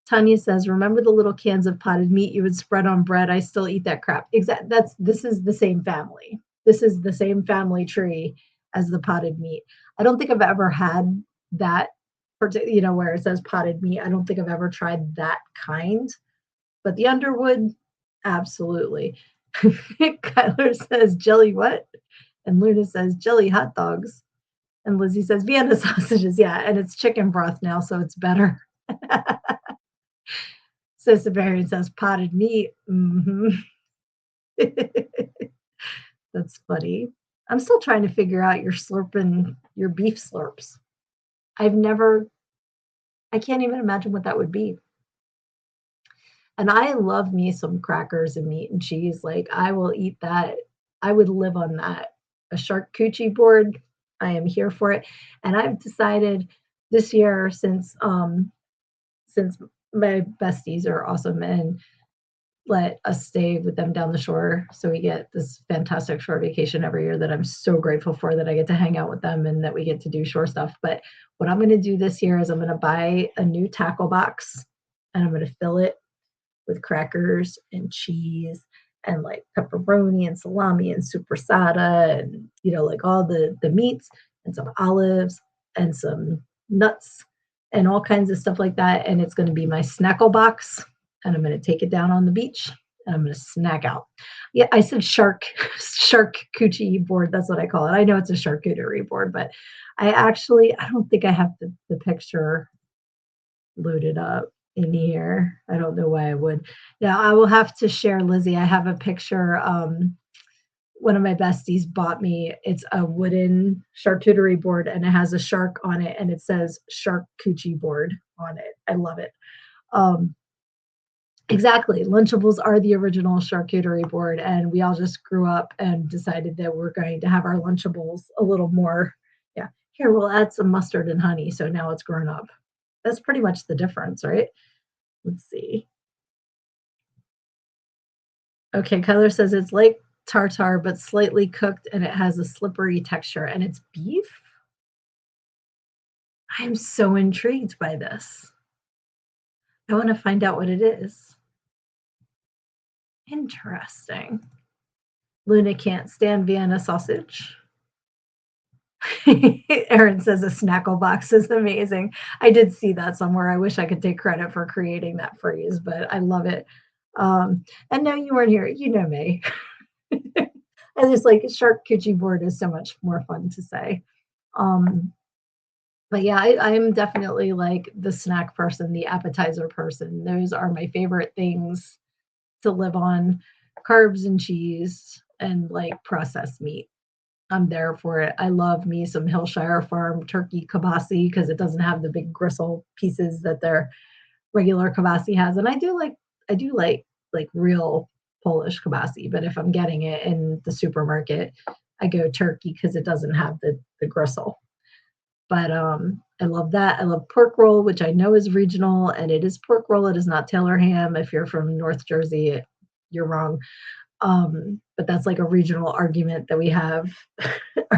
Tanya says, "Remember the little cans of potted meat you would spread on bread? I still eat that crap." Exactly. This is the same family. This is the same family tree as the potted meat. I don't think I've ever had that, where it says potted meat. I don't think I've ever tried that kind. But the Underwood, absolutely. Kyler says, "Jelly what?" And Luna says, "Jelly hot dogs." And Lizzie says, "Vienna sausages." Yeah, and it's chicken broth now, so it's better. Sister Varian says potted meat. That's funny. I'm still trying to figure out your beef slurps. I can't even imagine what that would be. And I love me some crackers and meat and cheese. Like I will eat that. I would live on that. A charcuterie board, I am here for it. And I've decided this year since my besties are awesome and let us stay with them down the shore. So we get this fantastic shore vacation every year that I'm so grateful for, that I get to hang out with them and that we get to do shore stuff. But what I'm going to do this year is I'm going to buy a new tackle box and I'm going to fill it with crackers and cheese and like pepperoni and salami and supersada and like all the meats and some olives and some nuts and all kinds of stuff like that. And it's going to be my snackle box. And I'm going to take it down on the beach and I'm going to snack out. Yeah, I said charcuterie board. That's what I call it. I know it's a charcuterie board, but I don't think I have the picture loaded up in here. I don't know why I would. Now I will have to share, Lizzie. I have a picture. One of my besties bought me. It's a wooden charcuterie board and it has a shark on it and it says charcuterie board on it. I love it. Exactly. Lunchables are the original charcuterie board, and we all just grew up and decided that we're going to have our Lunchables a little more. Yeah. Here, we'll add some mustard and honey. So now it's grown up. That's pretty much the difference, right? Let's see. Okay, Kyler says it's like tartar, but slightly cooked, and it has a slippery texture, and it's beef. I'm so intrigued by this. I want to find out what it is. Interesting. Luna can't stand Vienna sausage. Erin says a snackle box is amazing. I did see that somewhere. I wish I could take credit for creating that phrase, but I love it. And no, you weren't here. You know me. I just like charcuterie board is so much more fun to say. But yeah, I'm definitely like the snack person, the appetizer person. Those are my favorite things to live on: carbs and cheese and like processed meat. I'm there for it. I love me some Hillshire Farm turkey kibasi because it doesn't have the big gristle pieces that their regular kibasi has. And I do like real Polish kibasi, but if I'm getting it in the supermarket, I go turkey because it doesn't have the gristle. But I love that. I love pork roll, which I know is regional, and it is pork roll. It is not Taylor ham. If you're from North Jersey, you're wrong. But that's like a regional argument that we have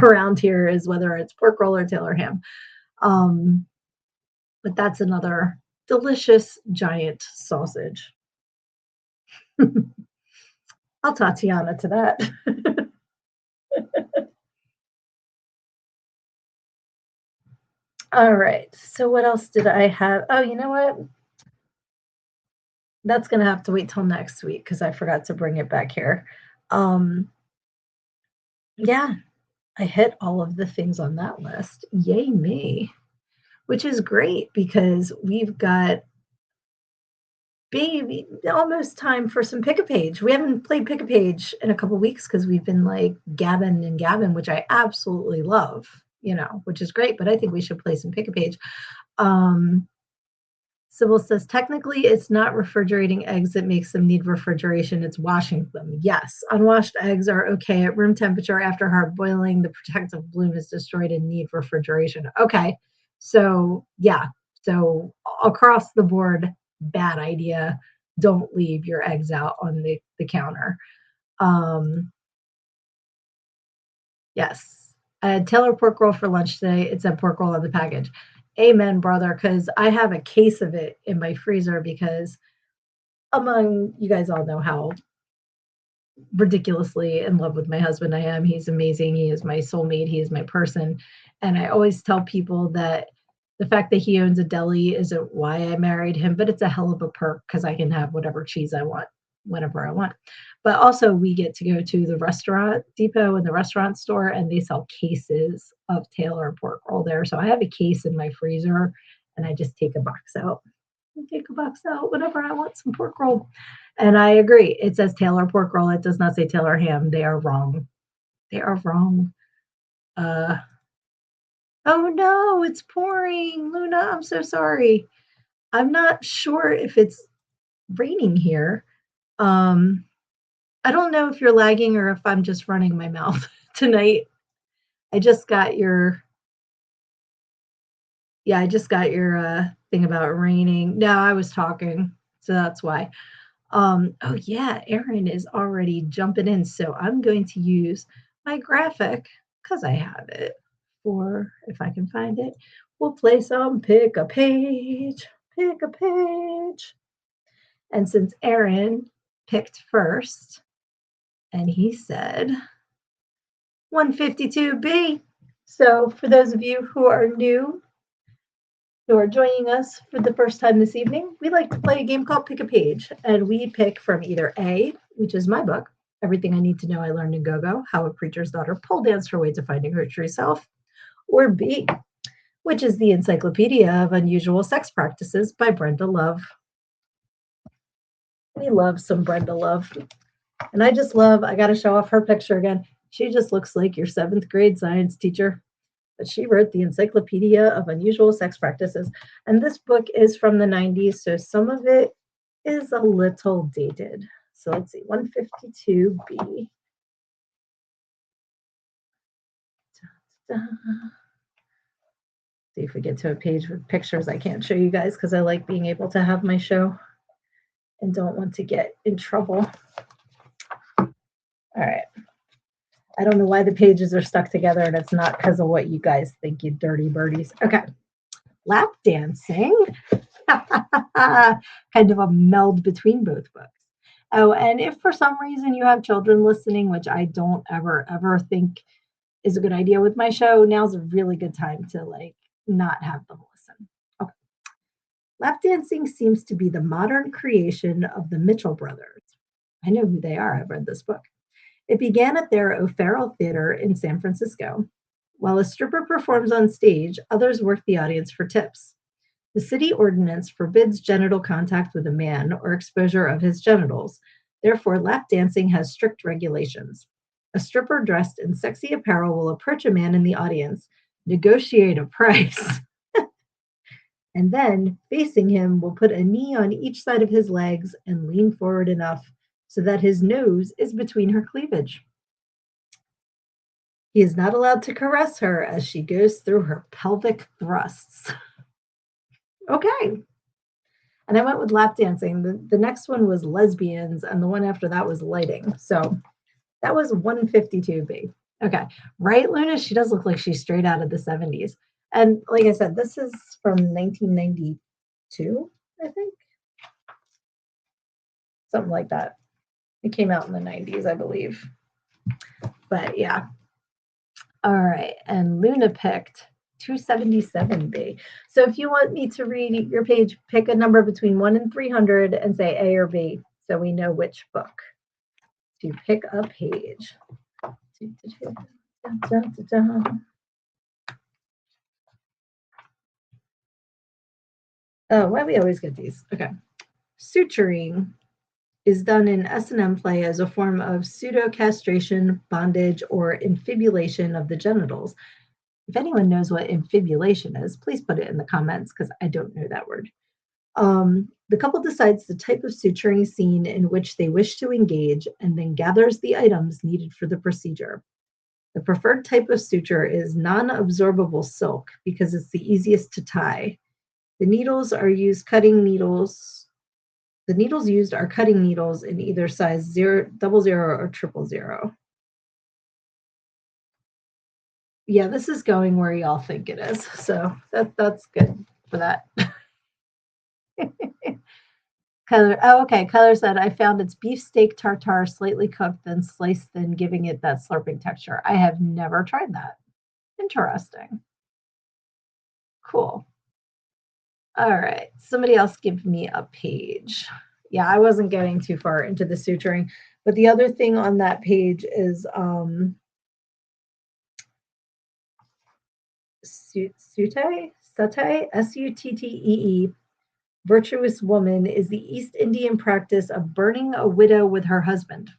around here, is whether it's pork roll or Taylor ham. But that's another delicious giant sausage. I'll Tatiana to that. All right. So what else did I have? Oh, you know what? That's going to have to wait till next week because I forgot to bring it back here. Yeah, I hit all of the things on that list. Yay me. Which is great because we've got baby almost time for some pick a page. We haven't played pick a page in a couple weeks because we've been like gabbing, which I absolutely love, which is great, but I think we should play some pick a page. Sybil says, technically, it's not refrigerating eggs that makes them need refrigeration. It's washing them. Yes, unwashed eggs are okay at room temperature. After hard boiling, the protective bloom is destroyed and need refrigeration. Okay, so yeah, so across the board, bad idea. Don't leave your eggs out on the counter. Yes. I had Taylor pork roll for lunch today. It said pork roll on the package. Amen, brother, because I have a case of it in my freezer because you guys all know how ridiculously in love with my husband I am. He's amazing. He is my soulmate. He is my person. And I always tell people that the fact that he owns a deli isn't why I married him, but it's a hell of a perk because I can have whatever cheese I want whenever I want. But also, we get to go to the restaurant depot and the restaurant store, and they sell cases of Taylor pork roll there. So I have a case in my freezer, and I just take a box out. Take a box out whenever I want some pork roll. And I agree. It says Taylor pork roll. It does not say Taylor ham. They are wrong. They are wrong. Oh no, it's pouring. Luna, I'm so sorry. I'm not sure if it's raining here. I don't know if you're lagging or if I'm just running my mouth tonight. I just got your thing about raining. No, I was talking, so that's why. Oh yeah, Erin is already jumping in, so I'm going to use my graphic because I have it for if I can find it. We'll play some pick a page, pick a page. And since Erin picked first, and he said 152B. So for those of you who are new, who are joining us for the first time this evening, we like to play a game called Pick a Page, and we pick from either A, which is my book, Everything I Need to Know I Learned in Go-Go, How a Preacher's Daughter Pole Danced Her Way to Finding Her True Self, or B, which is the Encyclopedia of Unusual Sex Practices by Brenda Love. We love some Brenda Love. And I got to show off her picture again. She just looks like your 7th grade science teacher. But she wrote the Encyclopedia of Unusual Sex Practices. And this book is from the 90s, so some of it is a little dated. So let's see, 152B. See if we get to a page with pictures I can't show you guys because I like being able to have my show and don't want to get in trouble. All right. I don't know why the pages are stuck together, and it's not because of what you guys think, you dirty birdies. Okay. Lap dancing. Kind of a meld between both books. Oh, and if for some reason you have children listening, which I don't ever think is a good idea with my show, now's a really good time to not have them listen. Okay. Lap dancing seems to be the modern creation of the Mitchell brothers. I know who they are. I've read this book. It began at their O'Farrell Theater in San Francisco. While a stripper performs on stage, others work the audience for tips. The city ordinance forbids genital contact with a man or exposure of his genitals. Therefore, lap dancing has strict regulations. A stripper dressed in sexy apparel will approach a man in the audience, negotiate a price, and then, facing him, will put a knee on each side of his legs and lean forward enough so that his nose is between her cleavage. He is not allowed to caress her as she goes through her pelvic thrusts. Okay. And I went with lap dancing. The next one was lesbians, and the one after that was lighting. So that was 152B. Okay. Right, Luna? She does look like she's straight out of the 70s. And like I said, this is from 1992, I think. Something like that. It came out in the 90s, I believe. But yeah. All right. And Luna picked 277B. So if you want me to read your page, pick a number between 1 and 300 and say A or B so we know which book to pick a page. Oh, why do we always get these? Okay. Suturing is done in S&M play as a form of pseudo-castration, bondage, or infibulation of the genitals. If anyone knows what infibulation is, please put it in the comments because I don't know that word. The couple decides the type of suturing scene in which they wish to engage and then gathers the items needed for the procedure. The preferred type of suture is non-absorbable silk because it's the easiest to tie. The needles are used cutting needles. The needles used are cutting needles in either size 0, 00, or 000. Yeah, this is going where y'all think it is. So that's good for that. Color, oh, okay. Color said, I found it's beefsteak tartare, slightly cooked, then sliced, then giving it that slurping texture. I have never tried that. Interesting. Cool. All right. Somebody else give me a page. Yeah, I wasn't getting too far into the suturing. But the other thing on that page is Suttee, Suttee, virtuous woman, is the East Indian practice of burning a widow with her husband.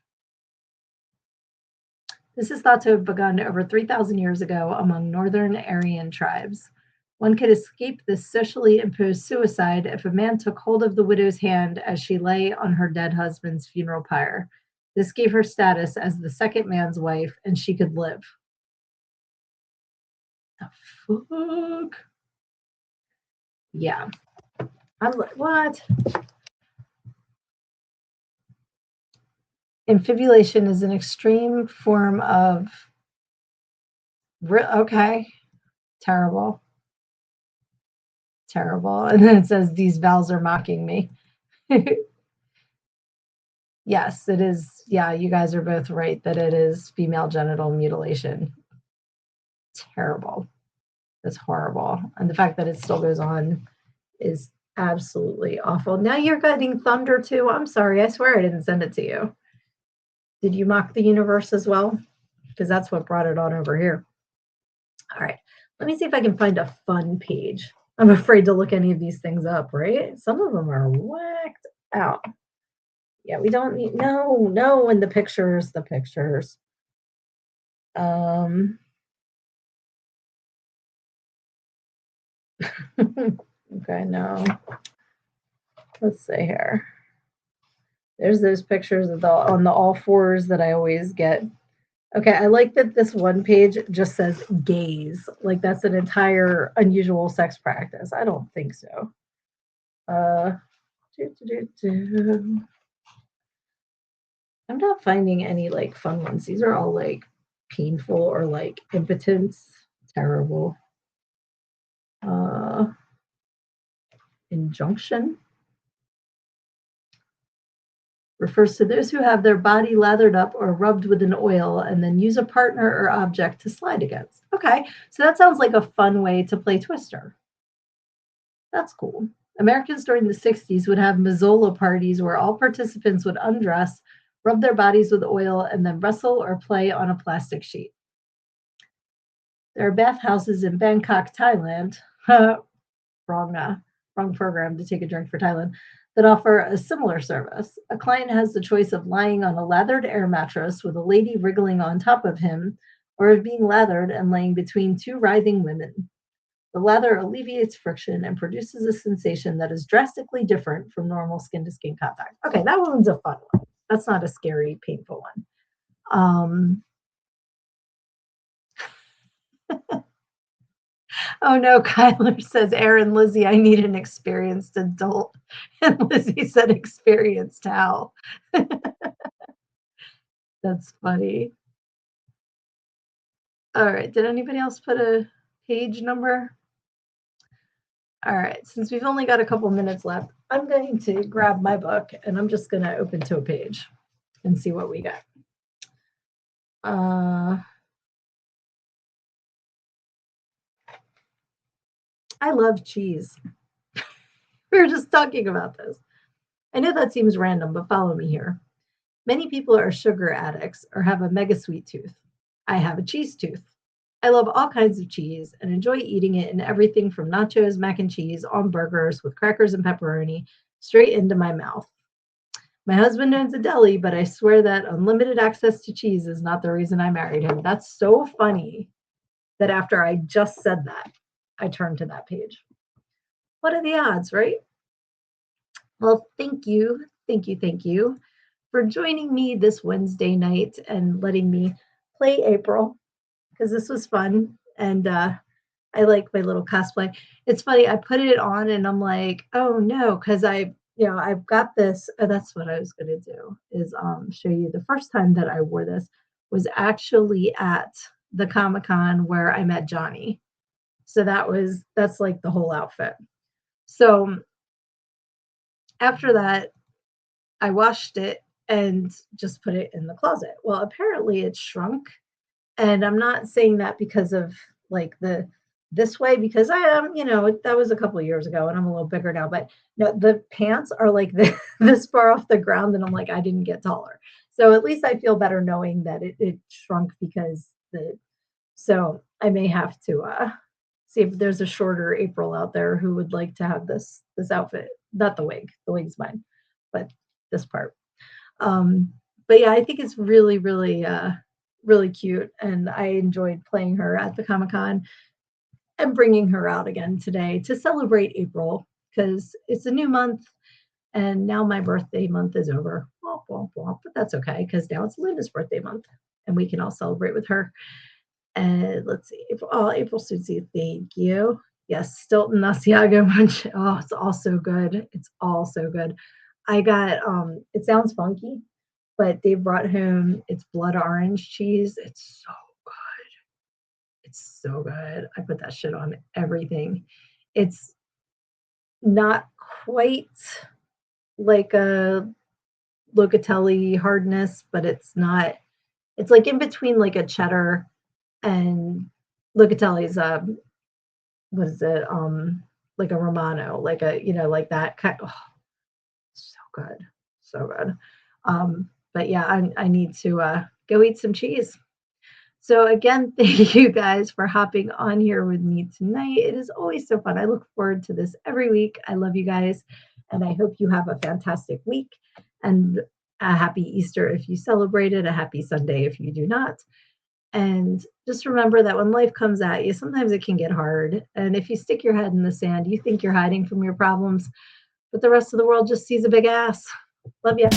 This is thought to have begun over 3,000 years ago among northern Aryan tribes. One could escape this socially imposed suicide if a man took hold of the widow's hand as she lay on her dead husband's funeral pyre. This gave her status as the second man's wife, and she could live. The fuck? Yeah. I'm like, what? Infibulation is an extreme form of. Okay. Terrible. Terrible. And then it says, these vows are mocking me. Yes, it is. Yeah, you guys are both right that it is female genital mutilation. Terrible. That's horrible. And the fact that it still goes on is absolutely awful. Now you're getting thunder too. I'm sorry. I swear I didn't send it to you. Did you mock the universe as well? Because that's what brought it on over here. All right. Let me see if I can find a fun page. I'm afraid to look any of these things up, right? Some of them are whacked out. Yeah, we don't need, no, and the pictures. Okay, no. Let's see here. There's those pictures of on the all fours that I always get. Okay, I like that this one page just says gaze. Like that's an entire unusual sex practice. I don't think so. I'm not finding any like fun ones. These are all like painful or like impotence. Terrible. Injunction refers to those who have their body lathered up or rubbed with an oil and then use a partner or object to slide against. Okay, so that sounds like a fun way to play Twister. That's cool. Americans during the 60s would have Mazzola parties where all participants would undress, rub their bodies with oil, and then wrestle or play on a plastic sheet. There are bathhouses in Bangkok, Thailand. Wrong program to take a drink for Thailand, that offer a similar service. A client has the choice of lying on a lathered air mattress with a lady wriggling on top of him, or of being lathered and laying between two writhing women. The lather alleviates friction and produces a sensation that is drastically different from normal skin-to-skin contact. Okay, that one's a fun one. That's not a scary, painful one. Oh no, Kyler says, Aaron, Lizzie, I need an experienced adult. And Lizzie said, experienced how? That's funny. All right, did anybody else put a page number? All right, since we've only got a couple minutes left, I'm going to grab my book and I'm just going to open to a page and see what we got. I love cheese. We were just talking about this. I know that seems random, but follow me here. Many people are sugar addicts or have a mega sweet tooth. I have a cheese tooth. I love all kinds of cheese and enjoy eating it in everything from nachos, mac and cheese, on burgers with crackers and pepperoni, straight into my mouth. My husband owns a deli, but I swear that unlimited access to cheese is not the reason I married him. That's so funny that after I just said that, I turned to that page. What are the odds, right? Well, thank you for joining me this Wednesday night and letting me play April because this was fun. And I like my little cosplay. It's funny, I put it on and I'm like, oh no, because I've got this. That's what I was gonna do is show you the first time that I wore this was actually at the Comic Con where I met Johnny. So that's like the whole outfit. So after that, I washed it and just put it in the closet. Well, apparently it shrunk. And I'm not saying that because of like the this way because I am, that was a couple of years ago and I'm a little bigger now, but no, the pants are like this far off the ground and I'm like I didn't get taller. So at least I feel better knowing that it shrunk because the so I may have to see if there's a shorter April out there who would like to have this outfit. Not the wig. The wig's mine, but this part. Um, but yeah, I think it's really, really, really cute, and I enjoyed playing her at the Comic Con and bringing her out again today to celebrate April because it's a new month, and now my birthday month is over. Womp, womp, womp, but that's okay because now it's Linda's birthday month, and we can all celebrate with her. And let's see, April Susie, thank you. Yes, Stilton Asiago Munch. Oh, it's all so good. It's all so good. I got it sounds funky, but they brought home it's blood orange cheese. It's so good. It's so good. I put that shit on everything. It's not quite like a Locatelli hardness, but it's not. It's like in between like a cheddar and Locatelli's what is it? Like a Romano, like a like that kind. Oh, so good, so good. But yeah, I need to go eat some cheese. So again, thank you guys for hopping on here with me tonight. It is always so fun. I look forward to this every week. I love you guys, and I hope you have a fantastic week and a happy Easter if you celebrate it, a happy Sunday if you do not. And just remember that when life comes at you, sometimes it can get hard. And if you stick your head in the sand, you think you're hiding from your problems, but the rest of the world just sees a big ass. Love you.